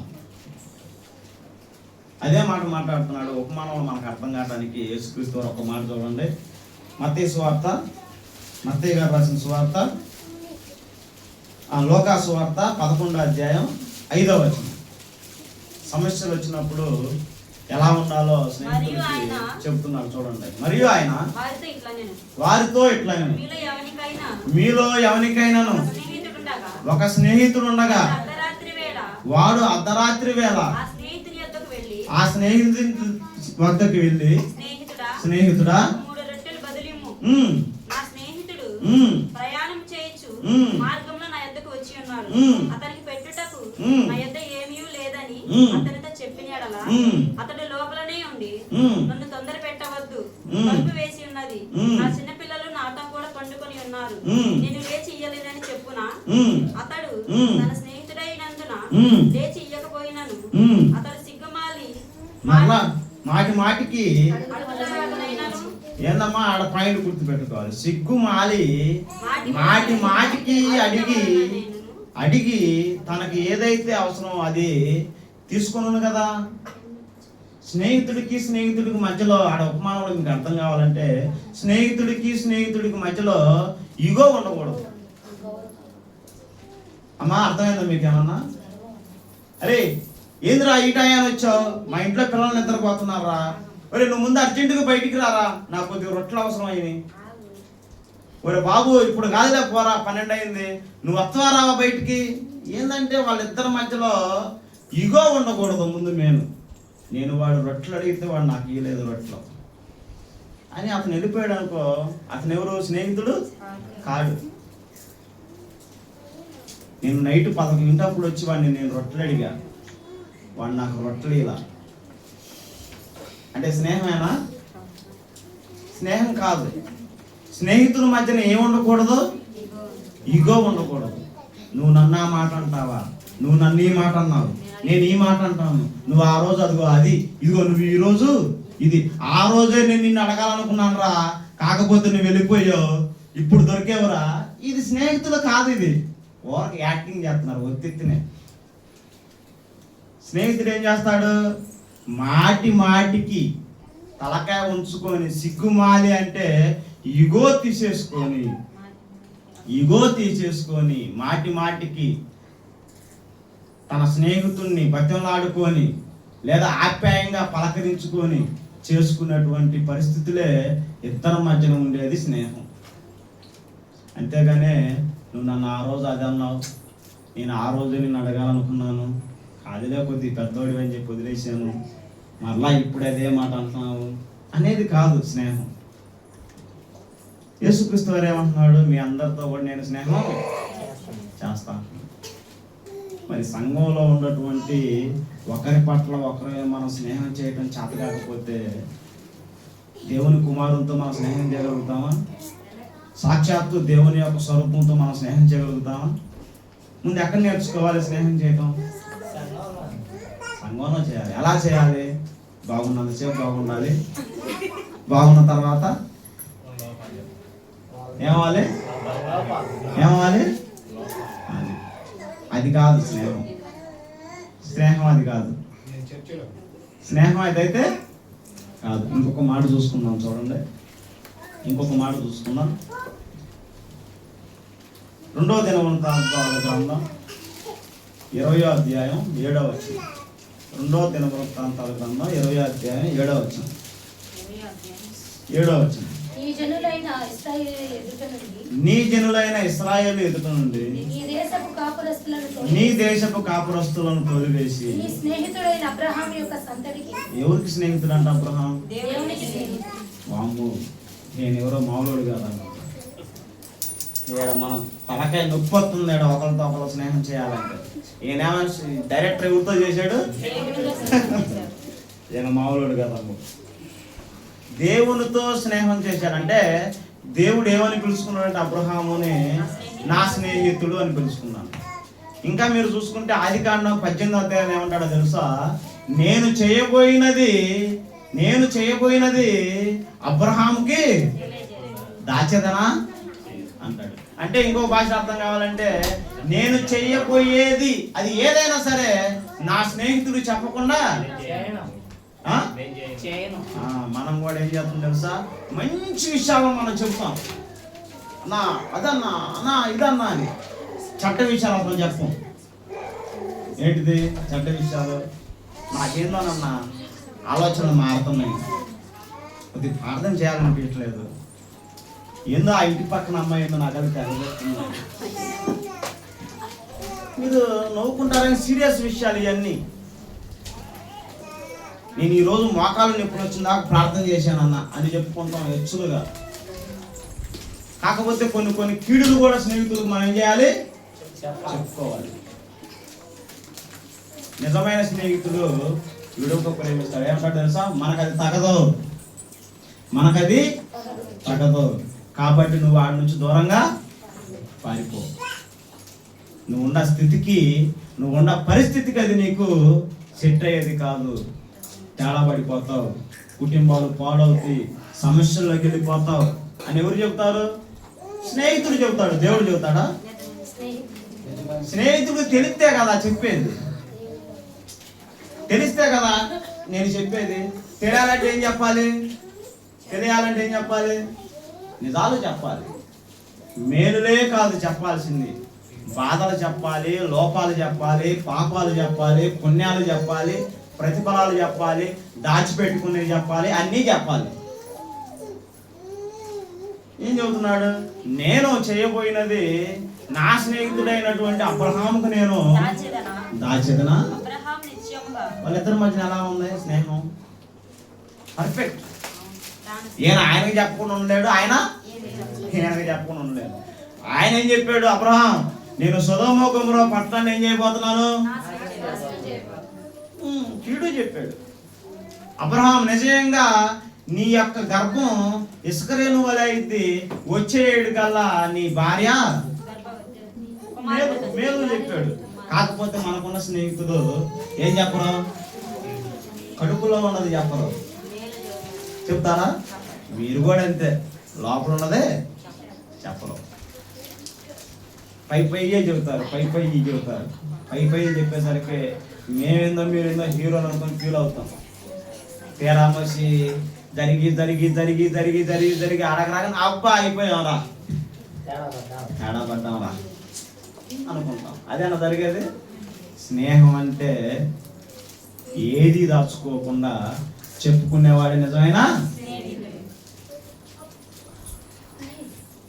అదే మాట మాట్లాడుతున్నాడు. ఉపమానం మనకు అర్థం కావడానికి యేసుక్రీస్తు ఒక మాట చూడండి. మత్తయి సువార్త, మత్తయి గారు రాసిన సువార్త, లోకా సువార్త 11వ అధ్యాయం 5వ వచనం. సమస్యలు వచ్చినప్పుడు ఎలా ఉండాలో స్నేహితులకి చెప్తున్నారు చూడండి. మరియు ఆయన వారితో ఇట్లా, మీలో ఎవరికైనాను ఒక స్నేహితుడు ఉండగా వాడు అర్ధరాత్రి వేళ ఆ స్నేహితుడి వద్దకు వెళ్ళి, స్నేహితుడా ప్రయాణం చేయొచ్చు, మార్గంలో నా యొద్దకు వచ్చి ఉన్నాడు, అతనికి పెట్టుటకు నా యొద్ద ఏమీ లేదని అతనితో చెప్పినాడలా, అతడు లోపలనే ఉండి నన్ను తొందర పెట్టవద్దు, తలుపు వేసి ఉన్నది, నా చిన్న పిల్లలు నాతో కూడా పండుకొని ఉన్నారు, నేను లేచి ఇయ్యలేదని చెప్పునా, అతడు తన స్నేహితుడైనందున లేచి ఇయ్యకపోయినను అతడు సిగ్గుమాలి మాటికి ఏందమ్మా ఆడ పాయింట్ గుర్తు పెట్టుకోవాలి. సిగ్గుమాలి మాటికి అడిగి తనకి ఏదైతే అవసరమో అది తీసుకున్నాను కదా. స్నేహితుడికి మధ్యలో ఆడ ఉపమానంలో మీకు అర్థం కావాలంటే, స్నేహితుడికి మధ్యలో ఇగో ఉండకూడదు. అమ్మా అర్థమైందా మీకు ఏమన్నా? అరే ఏందిరా ఈ టైం వచ్చావు, మా ఇంట్లో పిల్లలు నిద్రపోతున్నారా, ఒరే నువ్వు ముందు అర్జెంటుగా బయటికి రారా, నాకు కొద్దిగా రొట్టెలు అవసరం అయింది, ఒరే బాబు ఇప్పుడు కాదులే పోరా 12 అయింది, నువ్వు వస్తావా రావా బయటికి. ఏంటంటే వాళ్ళిద్దరి మధ్యలో ఇగో ఉండకూడదు. ముందు నేను వాడు రొట్టెలు అడిగితే వాడు నాకు ఇవ్వలేదు రొట్టెలు అని అతను వెళ్ళిపోయాడు అనుకో, అతను ఎవరు? స్నేహితుడు కాడు. నేను నైట్ 11 వచ్చి వాడిని నేను రొట్టెలు అడిగా, వాడు నాకు రొట్టెలు ఇలా అంటే స్నేహమేనా? స్నేహం కాదు. స్నేహితుల మధ్యన ఏం ఉండకూడదు? ఇగో ఉండకూడదు. నువ్వు నన్ను ఆ మాట అంటావా, నువ్వు నన్ను ఈ మాట అన్నావు, నేను ఈ మాట అంటాను, నువ్వు ఆ రోజు అదిగో అది, ఇదిగో నువ్వు ఈ రోజు ఇది, ఆ రోజే నేను నిన్ను అడగాలనుకున్నాను రా, కాకపోతే నువ్వు వెళ్ళిపోయావు, ఇప్పుడు దొరికేవరా. ఇది స్నేహితులు కాదు, ఇది ఓరికి యాక్టింగ్ చేస్తున్నారు ఒత్తినే. స్నేహితుడు ఏం చేస్తాడు? మాటికి తలకాయ ఉంచుకొని, సిగ్గుమాలి అంటే ఇగో తీసేసుకొని మాటికి తన స్నేహితుడిని బతిమలాడుకొని లేదా ఆప్యాయంగా పలకరించుకొని చేసుకున్నటువంటి పరిస్థితులే ఇద్దరి మధ్యన ఉండేది స్నేహం. అంతేగానే నువ్వు నన్ను ఆ రోజు అది అన్నావు, నేను ఆ రోజు నిన్ను అడగాలనుకున్నాను, అదిలే కొద్ది పెద్దోడివి అని చెప్పి వదిలేసాను, మరలా ఇప్పుడు అదే మాట అంటున్నావు అనేది కాదు స్నేహం. యేసుక్రీస్తు వారు ఏమంటున్నాడు? మీ అందరితో కూడా నేను స్నేహం చేస్తాను. మరి సంఘంలో ఉన్నటువంటి ఒకరి పట్ల ఒకరు మనం స్నేహం చేయడం చేత కాకపోతే దేవుని కుమారునితో మనం స్నేహం చేయగలుగుతామా? సాక్షాత్తు దేవుని యొక్క స్వరూపంతో మనం స్నేహం చేయగలుగుతామా? ముందు ఎక్కడ నేర్చుకోవాలి స్నేహం చేయటం? సంఘంలో చేయాలి. ఎలా చేయాలి? బాగున్నంతసేపు బాగుండాలి, బాగున్న తర్వాత ఏమవ్వాలి? అది కాదు స్నేహం అది కాదు. స్నేహం అదైతే కాదు. ఇంకొక మాట చూసుకుందాం చూడండి, ఇంకొక మాట చూసుకుందాం. 2వ దినవృత్తాంతాల గ్రంథం 20వ అధ్యాయం 7వ వచనం. 2వ దినవృత్తాంతాల గ్రంథం 20వ అధ్యాయం 7వ వచనం. 7వ వచనం. నీ జనులైన ఇశ్రాయేలు ఎదుట నుండి నీ దేశపు కాపురస్తులను తోలివేసి. ఎవరికి స్నేహితుడు అంట అబ్రహాం? వామ్మో, నేను ఎవరో మామూలుడు కాదన్న. ఈడ మనం తలకాయ నొప్పి వస్తుంది ఈడ ఒకరితో ఒకరు స్నేహం చేయాలంటే. ఈయనేమో డైరెక్టర్ ఎవరితో చేశాడు? ఈయన మామూలుడు కదా. దేవునితో స్నేహం చేశాడంటే దేవుడు ఏమని పిలుచుకున్నాడంటే అబ్రహాముని నా స్నేహితుడు అని పిలుచుకున్నాను. ఇంకా మీరు చూసుకుంటే ఆదికాండం 18వ అధ్యాయం ఏమంటాడో తెలుసా? నేను చేయబోయినది అబ్రహాముకి దాచేదనా అంటాడు. అంటే ఇంకో భాష అర్థం కావాలంటే నేను చెయ్యబోయేది అది ఏదైనా సరే నా స్నేహితుడు చెప్పకుండా మనం కూడా ఏం చేస్తాం తెలుసా? మంచి విషయాలు మనం చెప్తాం, అన్నా అదన్నా అన్నా ఇదన్నా అని. చెడ్డ విషయాలు అసలు చెప్పం. ఏంటిది చెడ్డ విషయాలు? నాకేందోనన్నా ఆలోచనలు మారుతున్నాయి, కొద్ది ప్రార్థన చేయాలనిపించట్లేదు, ఏందో ఆ ఇంటి పక్కన అమ్మాయి ఏందో నాకు అది తెలియజేస్తుంది. మీరు నవ్వుకుంటారని సీరియస్ విషయాలు ఇవన్నీ. నేను ఈరోజు మోకాలు నొప్పులు వచ్చిందాక ప్రార్థన చేశానన్నా అని చెప్పుకుంటాం హెచ్చులుగా. కాకపోతే కొన్ని కీడులు కూడా స్నేహితులకు మనం ఏం చేయాలి? చెప్పుకోవాలి. నిజమైన స్నేహితుడు విడువకు ప్రేమిస్తాడు. ఏమంటాడు తెలుసా? మనకది తగదు కాబట్టి నువ్వు వాడి నుంచి దూరంగా పారిపో. నువ్వు ఉన్న స్థితికి, నువ్వు ఉన్న పరిస్థితికి అది నీకు సెట్ అయ్యేది కాదు. తేడా పడిపోతావు, కుటుంబాలు పాడవుతాయి, సమస్యల్లోకి వెళ్ళిపోతావు అని ఎవరు చెబుతారు? స్నేహితుడు చెబుతాడు. దేవుడు చెబుతాడా? స్నేహితుడు తెలిస్తే కదా చెప్పేది, తెలిస్తే కదా నేను చెప్పేది. తెలియాలంటే ఏం చెప్పాలి? నిజాలు చెప్పాలి. మేలులే కాదు చెప్పాల్సింది, బాధలు చెప్పాలి, లోపాలు చెప్పాలి, పాపాలు చెప్పాలి, పుణ్యాలు చెప్పాలి, ప్రతిఫలాలు చెప్పాలి, దాచిపెట్టుకునేవి చెప్పాలి, అన్నీ చెప్పాలి. ఏం చెబుతున్నాడు? నేను చేయబోయినది నా స్నేహితుడైనటువంటి అబ్రహాముకు నేను దాచేదనా. వాళ్ళిద్దరి మధ్యన ఎలా ఉంది స్నేహం? పర్ఫెక్ట్. ఆయనకి చెప్పకుండా ఉండలేడు, ఈయనకి చెప్పకుండా ఉండలేడు. ఆయన ఏం చెప్పాడు? అబ్రహాం, నేను సొదొమ గొమొర్రా పట్టణాన్ని ఏం చేయబోతున్నాను? కీడు చెప్పాడు. అబ్రహాం, నిజంగా నీ యొక్క గర్భం ఇసుకరేణు వలె అయింది, వచ్చే ఏడు కల్లా నీ భార్య మేలు చెప్పాడు. కాకపోతే మనకున్న స్నేహితుడు ఏం చెప్పరు? కడుపులో ఉన్నది చెప్పరు. చెప్తారా? మీరు కూడా అంతే, లోపల ఉన్నదే చెప్పరు. పై చెబుతారు, చెబుతారు. పై చెప్పేసరికి మేమేందో మీరేందో హీరోలు అనుకుని ఫీల్ అవుతాం. తీరామసి జరిగి అడగరాగా అబ్బా అయిపోయాంరా, తేడా పడ్డాంరా అనుకుంటాం. అదేనా జరిగేది? స్నేహం అంటే ఏది దాచుకోకుండా చెప్పుకునేవాడే నిజమైన.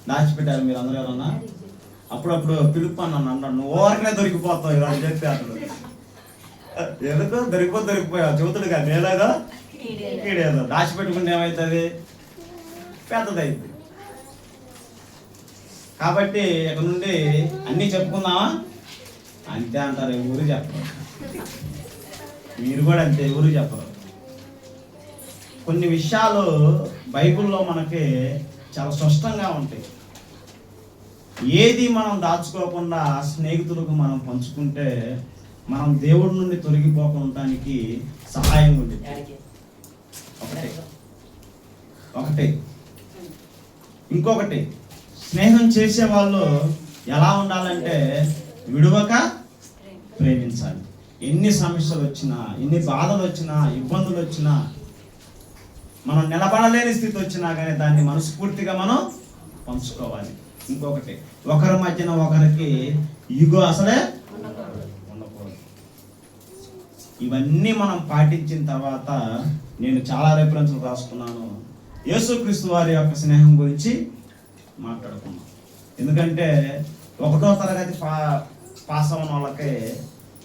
దాచిపెట్టారు మీరు అందరూ ఎవరన్నా? అప్పుడప్పుడు పిలుపు అన్నాను అన్నాడు, నువ్వు ఓరకనే దొరికిపోతావు ఇలా అని చెప్పి అతడు. ఎందుకు దొరికిపోయావు? చెబుతాడుగా మేలేదో కీడేదో. దాచిపెట్టుకుంటే ఏమవుతుంది? పెద్దదైంది. కాబట్టి ఇక్కడ నుండి అన్నీ చెప్పుకుందామా అంతే అంటారు, ఎవరు చెప్పరు. మీరు కూడా అంతే, ఎవరు చెప్పరు. కొన్ని విషయాలు బైబిల్లో మనకి చాలా స్పష్టంగా ఉంటాయి. ఏది మనం దాచుకోకుండా స్నేహితులకు మనం పంచుకుంటే మనం దేవుడి నుండి తొలగిపోకుండా సహాయం ఉంటుంది. ఒకటి ఇంకొకటి, స్నేహం చేసే వాళ్ళు ఎలా ఉండాలంటే విడువక ప్రేమించాలి. ఎన్ని సమస్యలు వచ్చినా, ఎన్ని బాధలు వచ్చినా, ఇబ్బందులు వచ్చినా, మనం నిలబడలేని స్థితి వచ్చినా కానీ దాన్ని మనస్ఫూర్తిగా మనం పంచుకోవాలి. ఇంకొకటి, ఒకరి మధ్యన ఒకరికి ఈగో అసలే ఉండకూడదు. ఇవన్నీ మనం పాటించిన తర్వాత నేను చాలా రెఫరెన్స్లు రాసుకున్నాను. యేసుక్రీస్తు వారి యొక్క స్నేహం గురించి మాట్లాడుకున్నాం. ఎందుకంటే 1వ తరగతి పాస్ అవ్వని వాళ్ళకి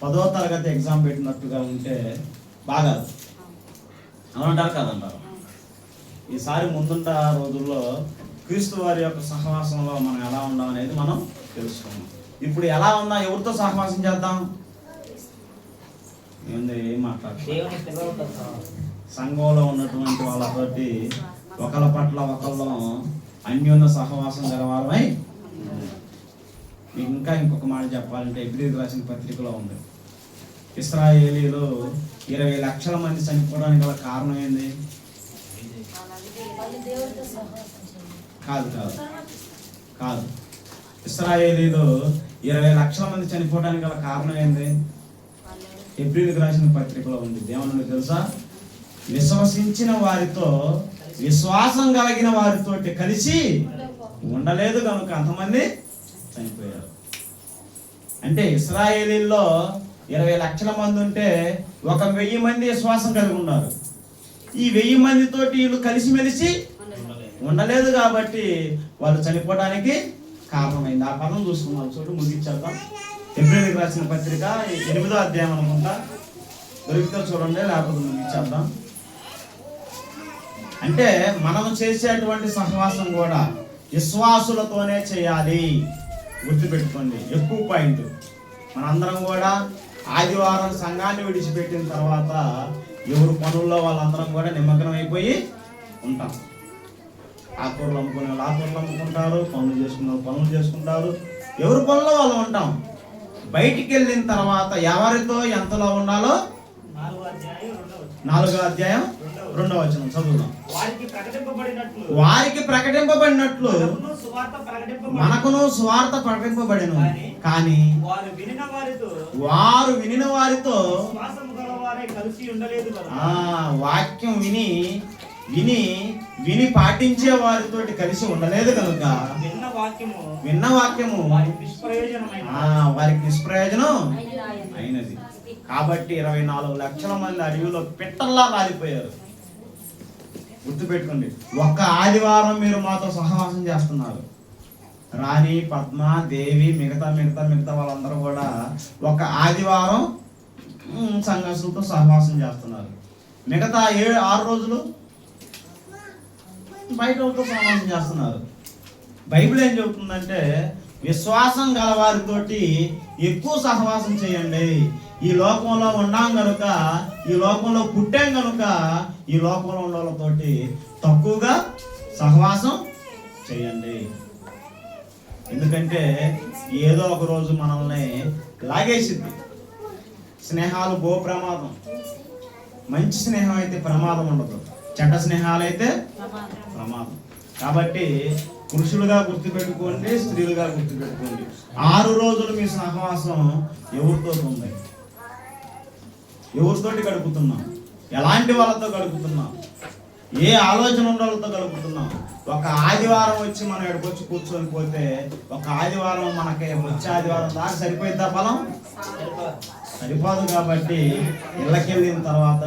10వ తరగతి ఎగ్జామ్ పెట్టినట్టుగా ఉంటే బాగా అనంటారు కదంటారు. ఈసారి ముందున్న రోజుల్లో క్రీస్తు వారి యొక్క సహవాసంలో మనం ఎలా ఉందాం అనేది మనం తెలుసుకున్నాం. ఇప్పుడు ఎలా ఉందా, ఎవరితో సహవాసం చేద్దాం? ఏం మాట్లాడుతున్నాం? సంఘంలో ఉన్నటువంటి వాళ్ళతోటి ఒకళ్ళ పట్ల ఒకళ్ళు అన్యోన్య సహవాసం గలవారమై. మీకు ఇంకా ఇంకొక మాట చెప్పాలంటే ఎబ్రీయులకు రాసిన పత్రికలో ఉంది, ఇశ్రాయేలీలు 20 లక్షల మంది చనిపోవడానికి గల కారణం ఏంది? కాదు. ఇశ్రాయేలీలు 20 లక్షల మంది చనిపోవడానికి గల కారణం ఏంది? ఎబ్రీయులకు రాసిన పత్రికలో ఉంది. దేవునికి తెలుసా? విశ్వసించిన వారితో, విశ్వాసం కలిగిన వారితో కలిసి ఉండలేదు కనుక అంతమంది చనిపోయారు. అంటే ఇశ్రాయేలీల్లో 20 లక్షల మంది ఉంటే 1,000 మంది విశ్వాసం కలిగి ఉన్నారు. ఈ 1000 మందితోటి వీళ్ళు కలిసిమెలిసి ఉండలేదు కాబట్టి వాళ్ళు చనిపోవడానికి కారణమైంది. ఆ పదం చూసుకున్నాం. చూడు, ముగించేద్దాం. ఎబ్రీయులకు రాసిన పత్రిక 8వ అధ్యాయం అనుకుంటా, దొరికితే చూడండి, లేకపోతే ముగించేద్దాం. అంటే మనం చేసేటువంటి సహవాసం కూడా విశ్వాసులతోనే చేయాలి. గుర్తుపెట్టుకోండి, ఎక్కువ పాయింట్. మనందరం కూడా ఆదివారం సంఘాన్ని విడిచిపెట్టిన తర్వాత ఎవరు పనుల్లో వాళ్ళందరం కూడా నిమగ్నం అయిపోయి ఉంటాం. ఆకూరలు అమ్ముకునే వాళ్ళు ఆకూరలు అమ్ముకుంటారు, పనులు చేసుకునే వాళ్ళు పనులు చేసుకుంటారు, ఎవరి పనుల్లో వాళ్ళు ఉంటాం. బయటికి వెళ్ళిన తర్వాత ఎవరితో ఎంతలో ఉండాలో 4వ అధ్యాయం 2వ వచనం చదువుదాం. వారికి ప్రకటింపబడినట్లు మనకును సువార్త ప్రకటింపబడెను, కానీ వారు వినిన వారితో వాక్యం విని పాటించే వారితో కలిసి ఉండలేదు కనుక విన్న వాక్యము వారికి నిష్ప్రయోజనం అయినది. కాబట్టి 24 లక్షల మంది అడవిలో పిట్టల్లా రాలిపోయారు. గుర్తుపెట్టుకోండి, ఒక్క ఆదివారం మీరు మాతో సహవాసం చేస్తున్నారు. రాణి, పద్మ, దేవి, మిగతా వాళ్ళందరూ కూడా ఒక ఆదివారం సంఘస్థులతో సహవాసం చేస్తున్నారు. మిగతా 6 రోజులు బయట వాళ్ళతో సహవాసం చేస్తున్నారు. బైబిల్ ఏం చెబుతుందంటే, విశ్వాసం గలవారితోటి ఎక్కువ సహవాసం చేయండి. ఈ లోకంలో ఉన్నాం కనుక, ఈ లోకంలో పుట్టాం కనుక, ఈ లోకంలో ఉన్న వాళ్ళతోటి తక్కువగా సహవాసం చేయండి. ఎందుకంటే ఏదో ఒక రోజు మనల్ని లాగేసింది. స్నేహాలు బహు ప్రమాదం. మంచి స్నేహం అయితే ప్రమాదం ఉండదు, చెడ్డ స్నేహాలు అయితే ప్రమాదం. కాబట్టి పురుషులుగా గుర్తుపెట్టుకోండి, స్త్రీలుగా గుర్తుపెట్టుకోండి. 6 రోజులు మీ సహవాసం ఎవరితో ఉంది? ఎవరితోటి గడుపుతున్నాం? ఎలాంటి వాళ్ళతో గడుపుతున్నాం? ఏ ఆలోచన ఉన్న వాళ్ళతో గడుపుతున్నాం? ఒక ఆదివారం వచ్చి మనం ఎక్కడికొచ్చి కూర్చొని పోతే, ఒక ఆదివారం మనకి వచ్చే ఆదివారం దాకా సరిపోయిద్దా ఫలం? సరిపోదు. కాబట్టి ఇళ్ళకి వెళ్ళిన తర్వాత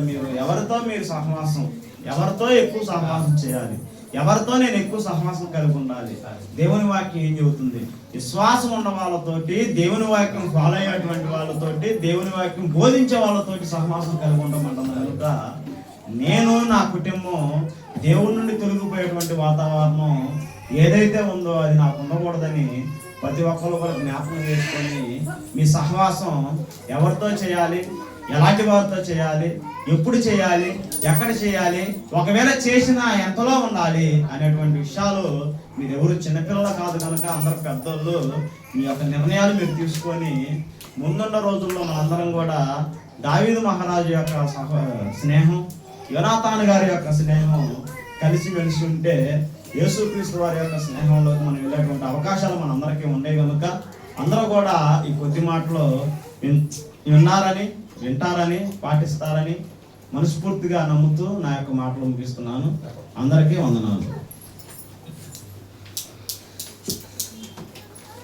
మీరు సహవాసం, ఎవరితో ఎక్కువ సహవాసం చేయాలి, ఎవరితో నేను ఎక్కువ సహవాసం కలిగి ఉండాలి. దేవుని వాక్యం ఏం చెబుతుంది? విశ్వాసం ఉన్న వాళ్ళతోటి, దేవుని వాక్యం ఫాలో అయ్యేటువంటి వాళ్ళతోటి, దేవుని వాక్యం బోధించే వాళ్ళతోటి సహవాసం కలిగి ఉండమంటుంది. కనుక నేను, నా కుటుంబం దేవుడి నుండి తొలగిపోయేటువంటి వాతావరణం ఏదైతే ఉందో అది నాకు ఉండకూడదని ప్రతి ఒక్కరు కూడా జ్ఞాపకం చేసుకొని మీ సహవాసం ఎవరితో చేయాలి, ఎలాంటి వారితో చేయాలి, ఎప్పుడు చేయాలి, ఎక్కడ చేయాలి, ఒకవేళ చేసినా ఎంతలో ఉండాలి అనేటువంటి విషయాలు మీరు ఎవరు చిన్నపిల్లలు కాదు కనుక అందరు పెద్దోళ్ళు మీ యొక్క నిర్ణయాలు మీరు తీసుకొని ముందున్న రోజుల్లో మనందరం కూడా దావీదు మహారాజు యొక్క స్నేహం, యోనాతాను గారి యొక్క స్నేహం కలిసి మెలిసి ఉంటే యేసుక్రీస్తు వారి యొక్క స్నేహంలోకి మనం వెళ్ళేటువంటి అవకాశాలు మనందరికీ ఉన్నాయి కనుక అందరూ కూడా ఈ కొద్ది మాటలో వింటారని పాటిస్తారని మనస్ఫూర్తిగా నమ్ముతూ నా యొక్క మాటలు ముగిస్తున్నాను. అందరికీ వందనాలు.